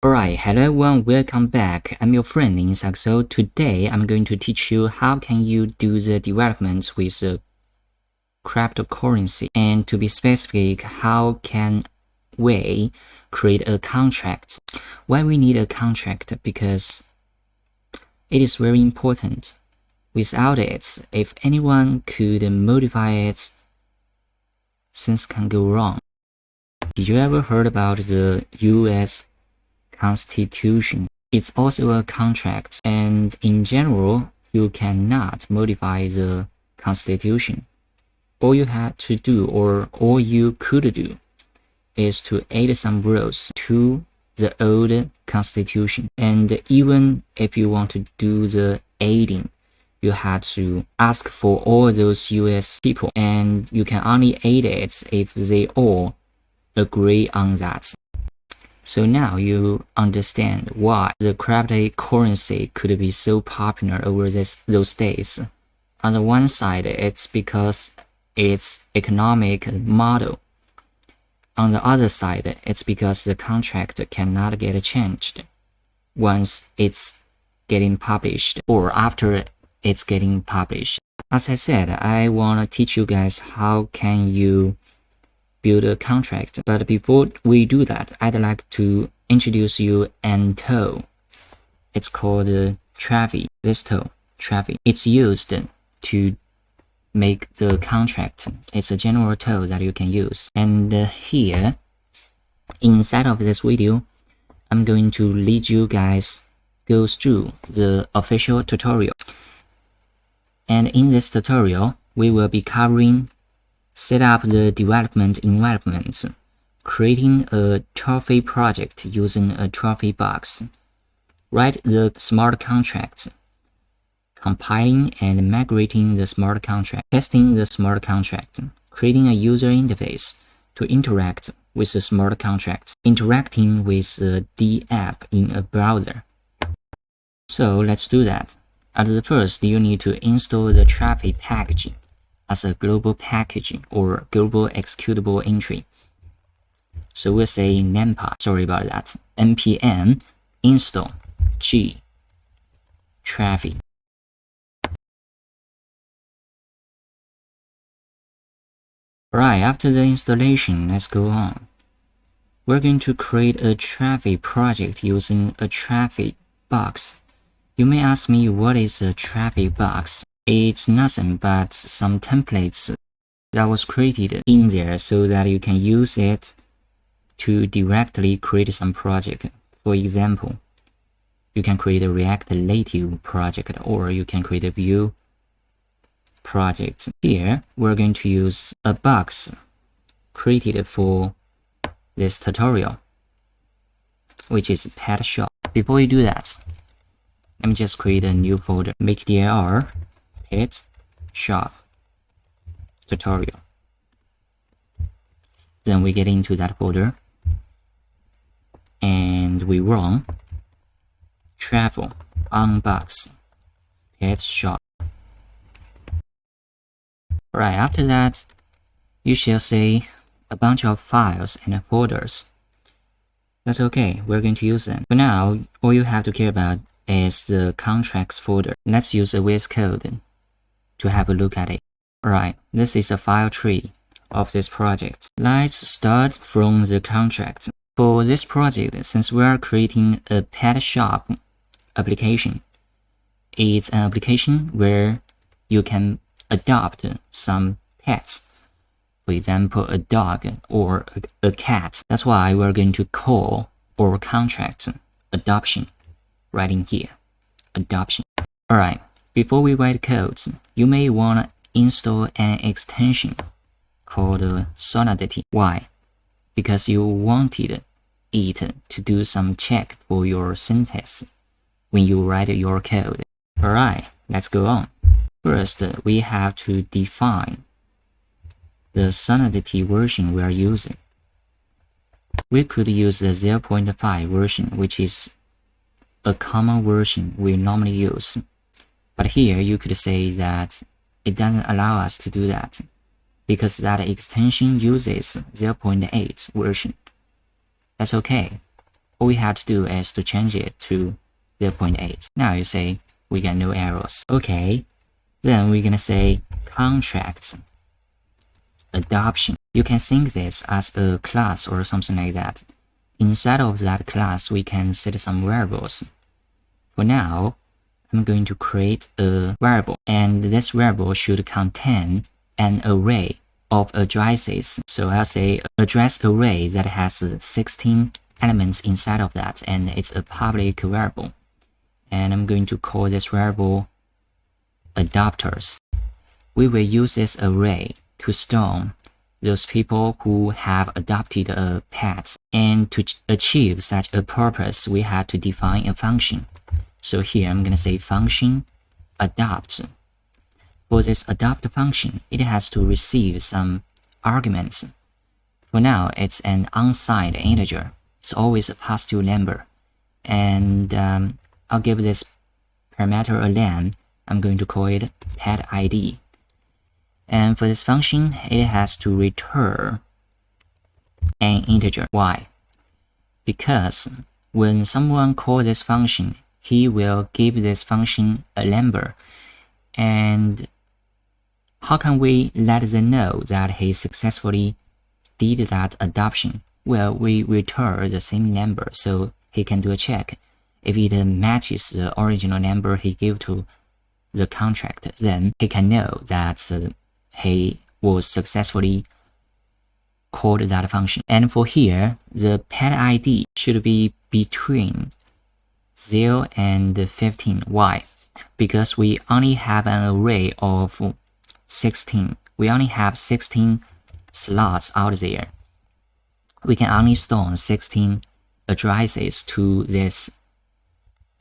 Alright, hello everyone, welcome back. I'm your friend Insak. So today I'm going to teach you how can you do the development with a cryptocurrency, and to be specific, how can we create a contract. Why we need a contract? Because it is very important. Without it, if anyone could modify it, things can go wrong. Did you ever heard about the US Constitution? It's also a contract, and in general, you cannot modify the Constitution. All you have to do, or all you could do, is to add some rules to the old Constitution. And even if you want to do the adding, you have to ask for all those US people, and you can only add it if they all agree on that. So now you understand why the cryptocurrency could be so popular over those days. On the one side, it's because its economic model. On the other side, it's because the contract cannot get changed once it's getting published or after it's getting published. As I said, I want to teach you guys how can you build a contract. But before we do that, I'd like to introduce you an tool. It's called Travi. This tool, Travi. It's used to make the contract. It's a general tool that you can use. And here, inside of this video, I'm going to lead you guys go through the official tutorial. And in this tutorial, we will be covering set up the development environment, creating a trophy project using a trophy box, write the smart contract, compiling and migrating the smart contract, testing the smart contract, creating a user interface to interact with the smart contract, interacting with the app in a browser. So let's do that. At the first, you need to install the Travi package as a global package or global executable entry. So we'll say npm, sorry about that, npm install g Travi. Right, after the installation, let's go on. We're going to create a Travi project using a Travi box. You may ask me, what is a Travi box? It's nothing but some templates that was created in there so that you can use it to directly create some project. For example, you can create a React Native project, or you can create a Vue project. Here, we're going to use a box created for this tutorial, which is pet shop. Before you do that, let me just create a new folder, make dir pet shop tutorial. Then we get into that folder and we run travel unbox pet shop. Right, after that, you shall see a bunch of files and folders. That's okay, we're going to use them. For now, all you have to care about is the contracts folder. Let's use a VS Code to have a look at it. Alright, this is a file tree of this project. Let's start from the contract. For this project, since we are creating a pet shop application, it's an application where you can adopt some pets. For example, a dog or a cat. That's why we're going to call our contract adoption right in here. Adoption. Alright, before we write code, you may want to install an extension called Solidity. Why? Because you wanted it to do some check for your syntax when you write your code. Alright, let's go on. First, we have to define the Solidity version we are using. We could use the 0.5 version, which is a common version we normally use. But here you could say that it doesn't allow us to do that because that extension uses 0.8 version. That's okay. all we had to do is to change it to 0.8. Now you say we get no errors. Okay, then we're gonna say contract adoption. You can think this as a class or something like that. Inside of that class, we can set some variables. For now, I'm going to create a variable, and this variable should contain an array of addresses. So I'll say address array that has 16 elements inside of that, and it's a public variable. And I'm going to call this variable adopters. We will use this array to store those people who have adopted a pet, and to achieve such a purpose, we had to define a function. So here I'm going to say function adopt. For this adopt function, it has to receive some arguments. For now, it's an unsigned integer. It's always a positive number. And I'll give this parameter a len. I'm going to call it pet ID. And for this function, it has to return an integer. Why? Because when someone calls this function, he will give this function a number. And how can we let them know that he successfully did that adoption? Well, we return the same number so he can do a check. If it matches the original number he gave to the contract, then he can know that he was successfully called that function. And for here, the pet ID should be between 0 and 15. Why? Because we only have an array of 16. We only have 16 slots out there. We can only store 16 addresses to this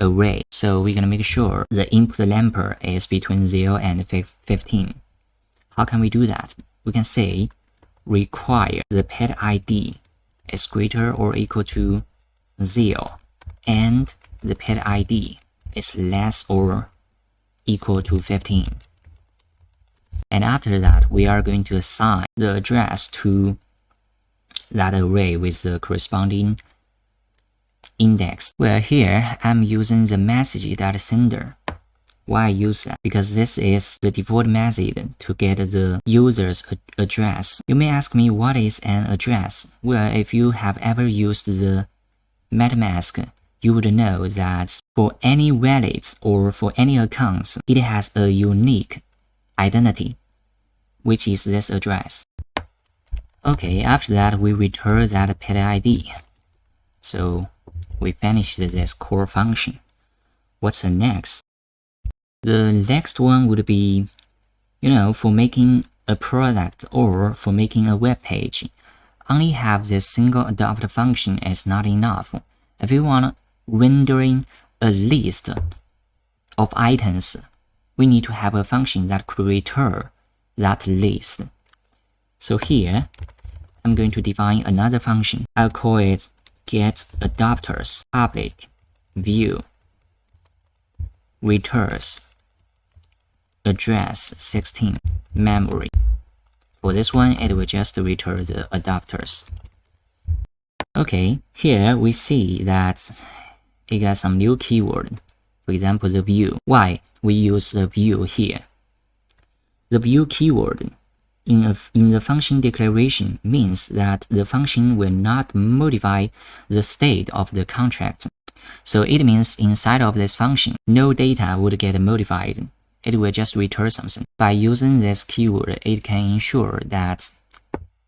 array. So we're gonna make sure the input number is between 0 and 15. How can we do that? We can say require the pet ID is greater or equal to 0 and the pet ID is less or equal to 15. And after that, we are going to assign the address to that array with the corresponding index. Well, here I'm using the message.sender. Why I use that? Because this is the default method to get the user's address. You may ask me, what is an address? Well, if you have ever used the MetaMask, you would know that for any wallet or for any accounts, it has a unique identity, which is this address. Okay, after that, we return that pet ID. So we finished this core function. What's the next? The next one would be, for making a product or for making a web page. Only have this single adopt function is not enough. If you want rendering a list of items, we need to have a function that could return that list. So here, I'm going to define another function. I'll call it getAdopters public view returns address 16 memory. For this one, it will just return the adopters. Okay, here we see that it got some new keyword. For example, the view. Why we use the view here? The view keyword in the function declaration means that the function will not modify the state of the contract. So it means inside of this function, no data would get modified. It will just return something. By using this keyword, it can ensure that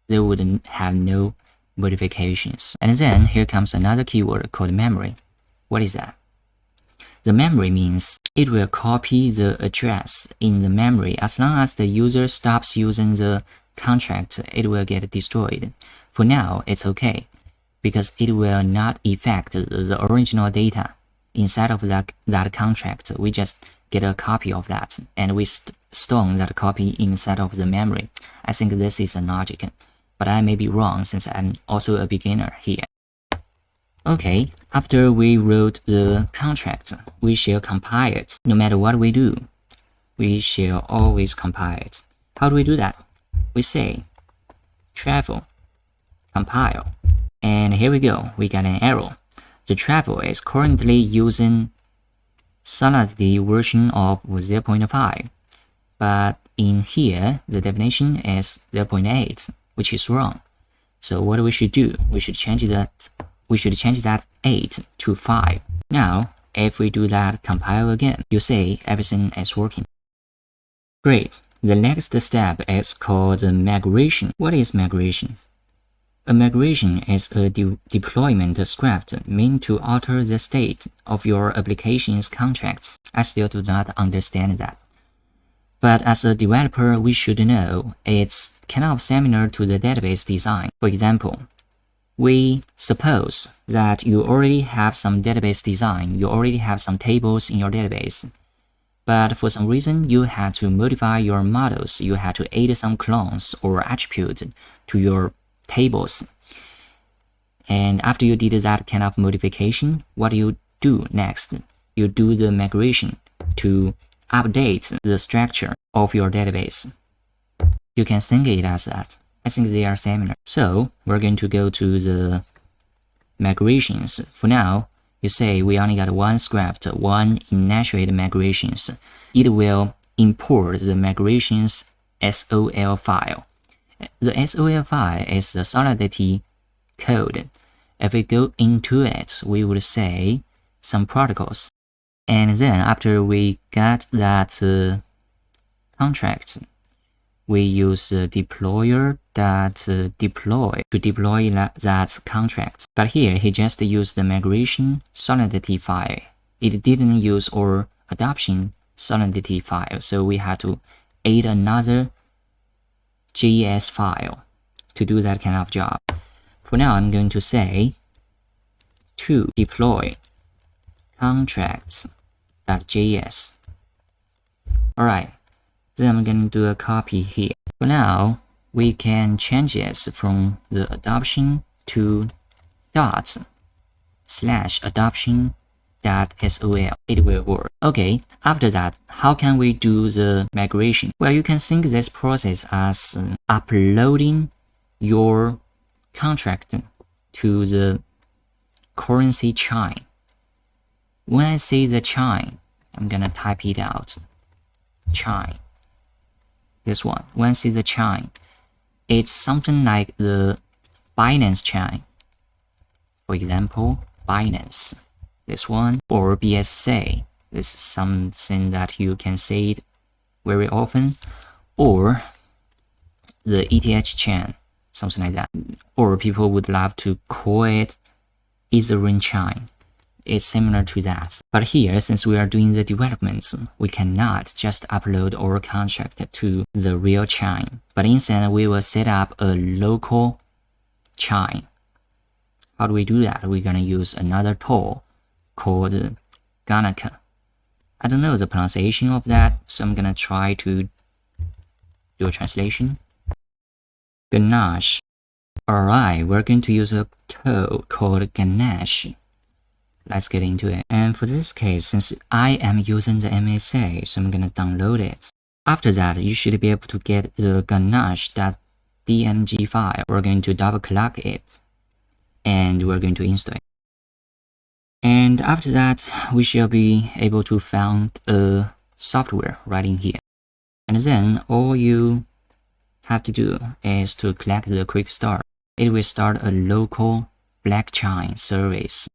there would have no modifications. And then here comes another keyword called memory. What is that? The memory means it will copy the address in the memory. As long as the user stops using the contract, it will get destroyed. For now, it's okay, because it will not affect the original data inside of that contract. We just get a copy of that, and we store that copy inside of the memory. I think this is a logic, but I may be wrong since I'm also a beginner here. Okay, after we wrote the contract, we shall compile it. No matter what we do, we shall always compile it. How do we do that? We say travel compile, and here we go, we got an error. the travel is currently using Solidity version of 0.5, but in here the definition is 0.8, which is wrong. So what we should do? We should change that 8 to 5. Now, if we do that, compile again, you see everything is working. Great. The next step is called migration. What is migration? A migration is a deployment script meant to alter the state of your application's contracts. I still do not understand that. But as a developer, we should know it's kind of similar to the database design. For example, we suppose that you already have some database design, you already have some tables in your database. But for some reason, you had to modify your models, you had to add some clones or attributes to your tables. And after you did that kind of modification, what do you do next? You do the migration to update the structure of your database. You can think it as that. I think they are similar. So we're going to go to the migrations. For now, you say we only got one script, one initiate migrations. It will import the migrations SOL file. The SOL file is the Solidity code. If we go into it, we would say some protocols. And then after we get that contract, we use deployer that deploy to deploy that contract. But here he just used the migration Solidity file. It didn't use our adoption Solidity file, so we had to add another JS file to do that kind of job. For now, I'm going to say to deploy contracts.js. Alright, then I'm going to do a copy here. For now, we can change this from the adoption to /adoption.sol. It will work. Okay, after that, how can we do the migration? Well, you can think this process as uploading your contract to the currency chain. When I say the chain, I'm gonna type it out. Chain. This one. When I see the chain, it's something like the Binance chain. For example, Binance. This one, or BSC. This is something that you can see it very often. Or the ETH chain, something like that. Or people would love to call it Ethereum chain. It's similar to that. But here, since we are doing the developments, we cannot just upload our contract to the real chain. But instead, we will set up a local chain. How do we do that? We're gonna use another tool called Ganache. I don't know the pronunciation of that, so I'm gonna try to do a translation. Ganache. Alright, we're going to use a tool called Ganache. Let's get into it. And for this case, since I am using the MSA, so I'm gonna download it. After that, you should be able to get the ganache.dmg file. We're going to double click it and we're going to install it. And after that, we shall be able to find a software right in here. And then all you have to do is to click the quick start. It will start a local blockchain service.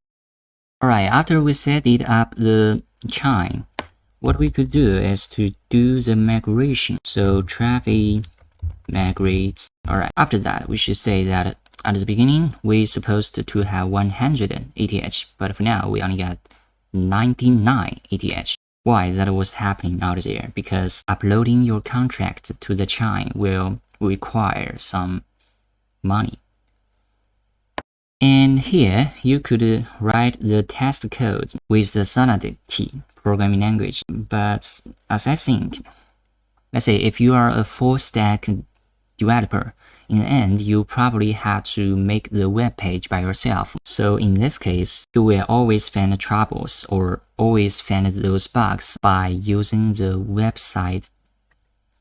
Alright, after we set it up the chain, what we could do is to do the migration. So traffic migrate. Alright, after that, we should say that at the beginning, we're supposed to have 100 ETH, but for now, we only got 99 ETH. Why that was happening out there? Because uploading your contract to the chain will require some money. And here, you could write the test code with the Solidity programming language. But as I think, let's say if you are a full-stack developer, in the end, you probably have to make the web page by yourself. So in this case, you will always find troubles or always find those bugs by using the website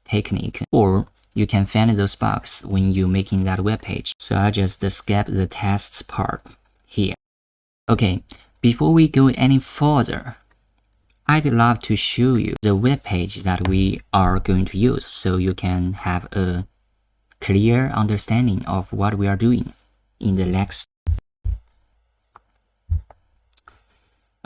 technique, or you can find those bugs when you're making that web page. So I'll just skip the tests part here. Okay, before we go any further, I'd love to show you the web page that we are going to use so you can have a clear understanding of what we are doing in the next.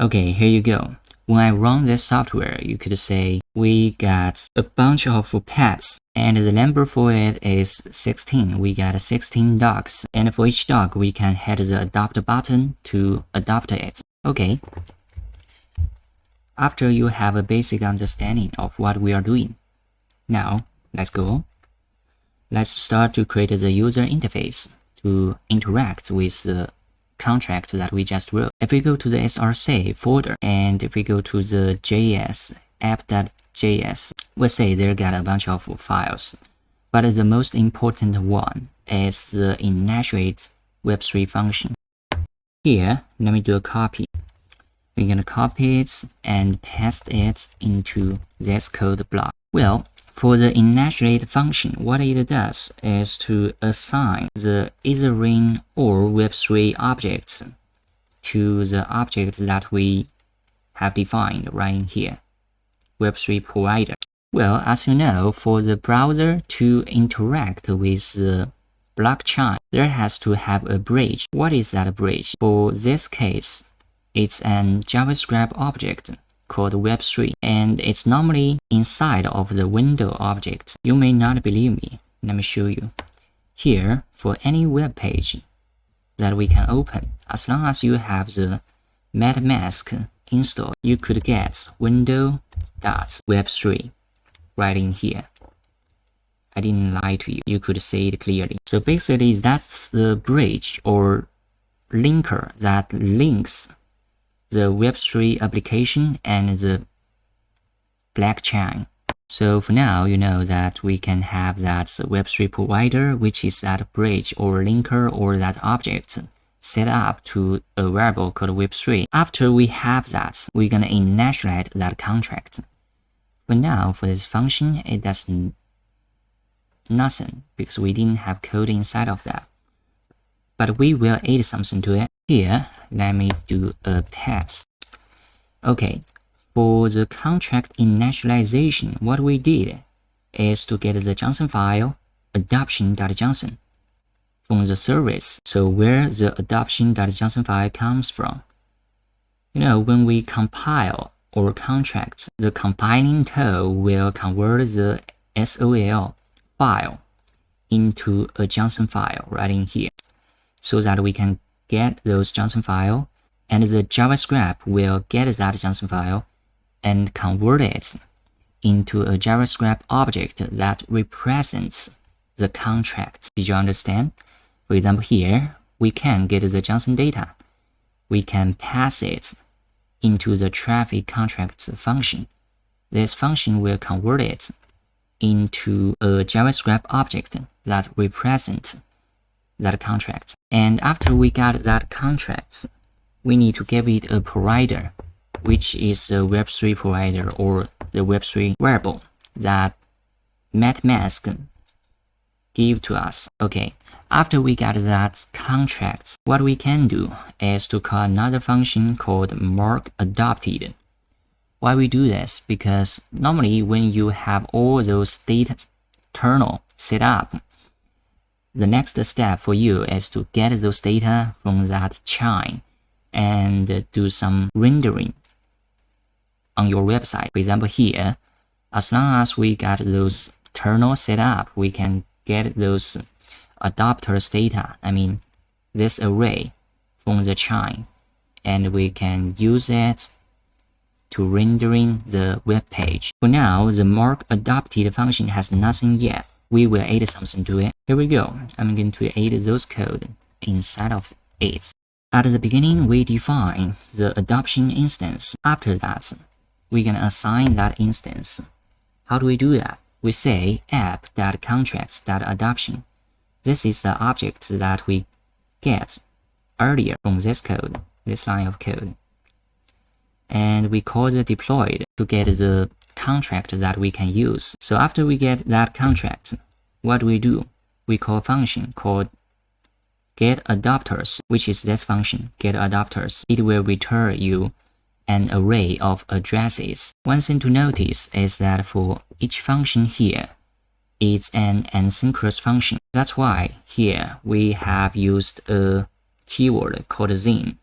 Okay, here you go. When I run this software, you could say we got a bunch of pets and the number for it is 16. We got 16 dogs, and for each dog we can hit the adopt button to adopt it. Okay. After you have a basic understanding of what we are doing, now let's go. Let's start to create the user interface to interact with the contract that we just wrote. If we go to the src folder and if we go to the JS app.js, we'll say there got a bunch of files, but the most important one is the initiate web3 function. Here, let me do a copy. We're gonna copy it and paste it into this code block. Well, for the initiate function, what it does is to assign the Ethereum or Web3 objects to the object that we have defined right in here, Web3 provider. Well, as you know, for the browser to interact with the blockchain, there has to have a bridge. What is that bridge? For this case, it's an JavaScript object called Web3, and it's normally inside of the window object. You may not believe me. Let me show you. Here, for any web page that we can open, as long as you have the MetaMask installed, you could get window.web3 right in here. I didn't lie to you. You could see it clearly. So basically, that's the bridge or linker that links the Web3 application and the blockchain. So for now, you know that we can have that Web3 provider, which is that bridge or linker or that object set up to a variable called Web3. After we have that, we're gonna initialize that contract. But now for this function, it does nothing because we didn't have code inside of that. But we will add something to it. Here, let me do a pass. Okay, for the contract initialization, what we did is to get the JSON file adoption.json from the service. So where the adoption.json file comes from. You know, when we compile our contracts, the compiling tool will convert the SOL file into a JSON file right in here, so that we can get those JSON file, and the JavaScript will get that JSON file and convert it into a JavaScript object that represents the contract. Did you understand? For example, here we can get the JSON data. We can pass it into the traffic contract function. This function will convert it into a JavaScript object that represents that contract. And after we got that contract, we need to give it a provider, which is a Web3 provider or the Web3 variable that MetaMask give to us. Okay, after we got that contract, what we can do is to call another function called markAdopted. Why we do this? Because normally when you have all those data terminal set up, the next step for you is to get those data from that chain and do some rendering on your website. For example, here, as long as we got those terminals set up, we can get those adopters data, this array from the chain, and we can use it to rendering the web page. For now, the markAdopted function has nothing yet. We will add something to it. Here we go. I'm going to add those code inside of it. At the beginning, we define the adoption instance. After that, we're going to assign that instance. How do we do that? We say app.contracts.adoption. This is the object that we get earlier from this code, this line of code. And we call the deployed to get the contract that we can use. So after we get that contract, what do? We call a function called get adapters, which is this function, get adapters. It will return you an array of addresses. One thing to notice is that for each function here, it's an asynchronous function. That's why here we have used a keyword called then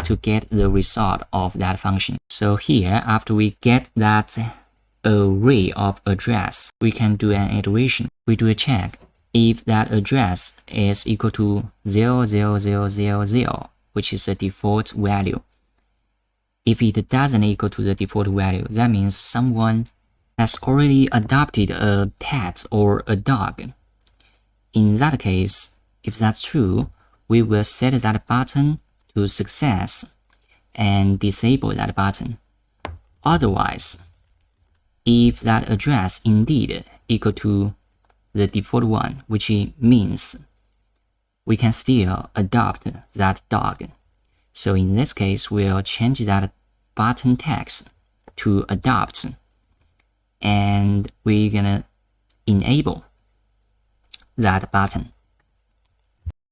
to get the result of that function. So here, after we get that array of address, we can do an iteration. We do a check if that address is equal to 00000, which is the default value. If it doesn't equal to the default value, that means someone has already adopted a pet or a dog. In that case, if that's true, we will set that button to success and disable that button. Otherwise, if that address indeed equal to the default one, which means we can still adopt that dog. So in this case, we'll change that button text to adopt, and we're gonna enable that button.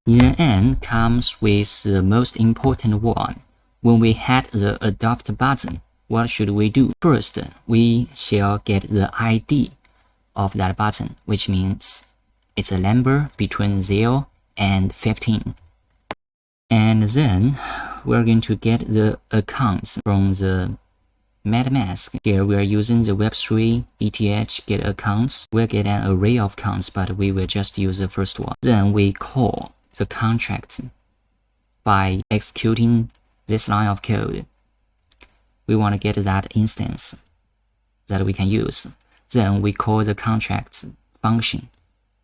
The end comes with the most important one. When we had the adopt button, what should we do? First, we shall get the ID of that button, which means it's a number between 0 and 15. And then we're going to get the accounts from the MetaMask. Here we are using the Web3 ETH get accounts. We'll get an array of accounts, but we will just use the first one. Then we call the contract by executing this line of code. We want to get that instance that we can use. Then we call the contract function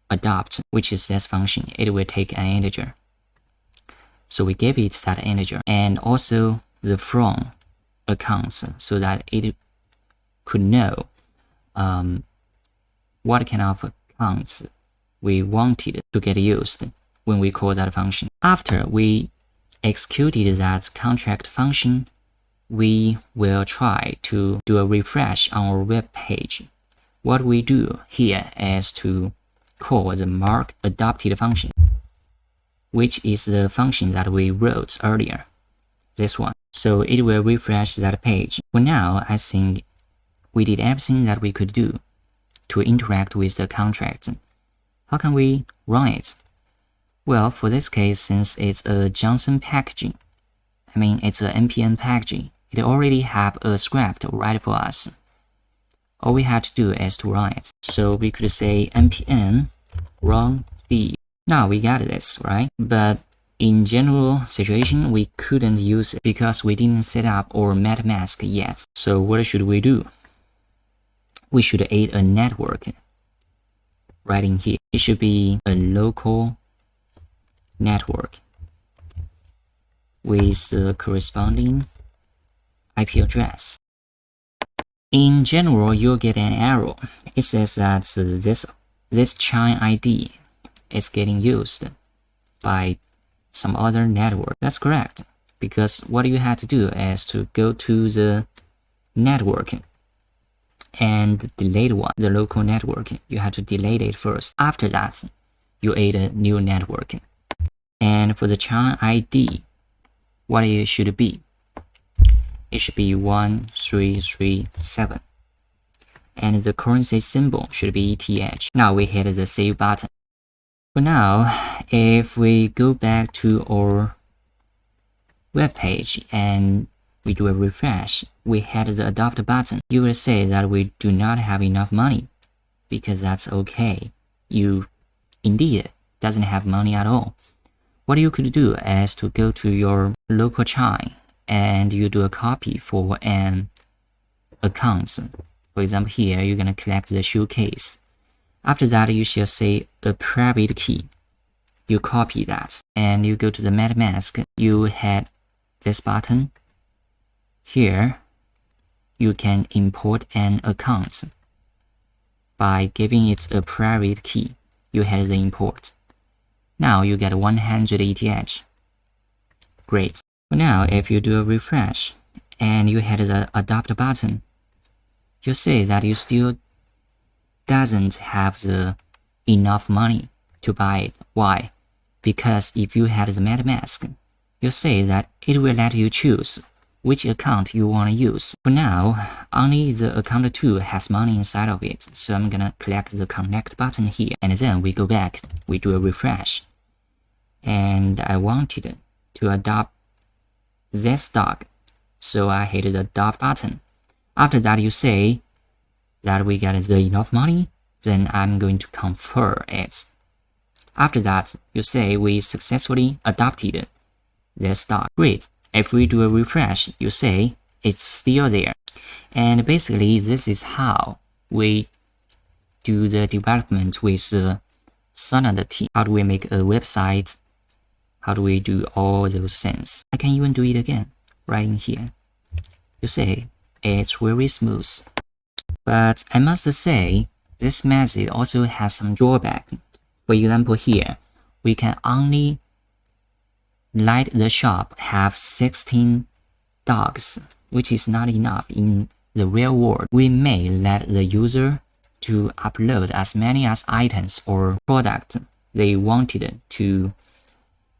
adopt, which is this function. It will take an integer. So we give it that integer, and also the from accounts, so that it could know what kind of accounts we wanted to get used when we call that function. After we executed that contract function, we will try to do a refresh on our web page. What we do here is to call the mark adopted function, which is the function that we wrote earlier, this one. So it will refresh that page. For now, I think we did everything that we could do to interact with the contract. How can we run it? Well, for this case, since it's a JSON packaging, it's a npm packaging, it already have a script ready for us. All we have to do is to run it. So we could say npm run d. Now we got this, right? But in general situation, we couldn't use it because we didn't set up our MetaMask yet. So what should we do? We should add a network right in here. It should be a local network with the corresponding IP address. In general, you'll get an error. It says that this chain ID is getting used by some other network. That's correct, because what you have to do is to go to the network and delete one, the local network. You have to delete it first. After that, you add a new network. And for the chain ID, what it should be? It should be 1337. And the currency symbol should be ETH. Now we hit the save button. For now, if we go back to our web page and we do a refresh, we hit the adopt button, you will say that we do not have enough money, because that's okay. You indeed doesn't have money at all. What you could do is to go to your local chain and you do a copy for an account. For example, here you're going to collect the showcase. After that, you shall say a private key. You copy that and you go to the MetaMask. You hit this button. Here, you can import an account by giving it a private key. You hit the import. Now you get 100 ETH. Great. For now, if you do a refresh and you hit the adopt button, you say that you still doesn't have the enough money to buy it. Why? because if you had the MetaMask, you say that it will let you choose which account you want to use. For now, only the account 2 has money inside of it, so I'm gonna click the connect button here, and then we go back, we do a refresh. And I wanted to adopt this stock, so I hit the adopt button. After that, you say that we got the enough money, then I'm going to confirm it. After that, you say we successfully adopted this stock. Great. If we do a refresh, you say it's still there. And basically, this is how we do the development with Solidity. How do we make a website? How do we do all those things? I can even do it again, right in here. You say it's very smooth. But I must say, this method also has some drawback. For example, here, we can only let the shop have 16 dogs, which is not enough in the real world. We may let the user to upload as many as items or products they wanted to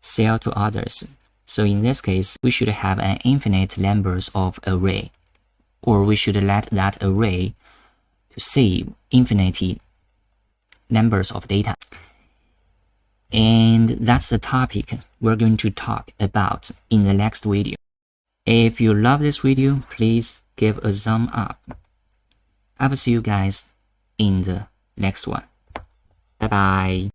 sell to others. So in this case, we should have an infinite numbers of array, or we should let that array to save infinite numbers of data. And that's the topic we're going to talk about in the next video. If you love this video, please give a thumb up. I will see you guys in the next one. Bye bye.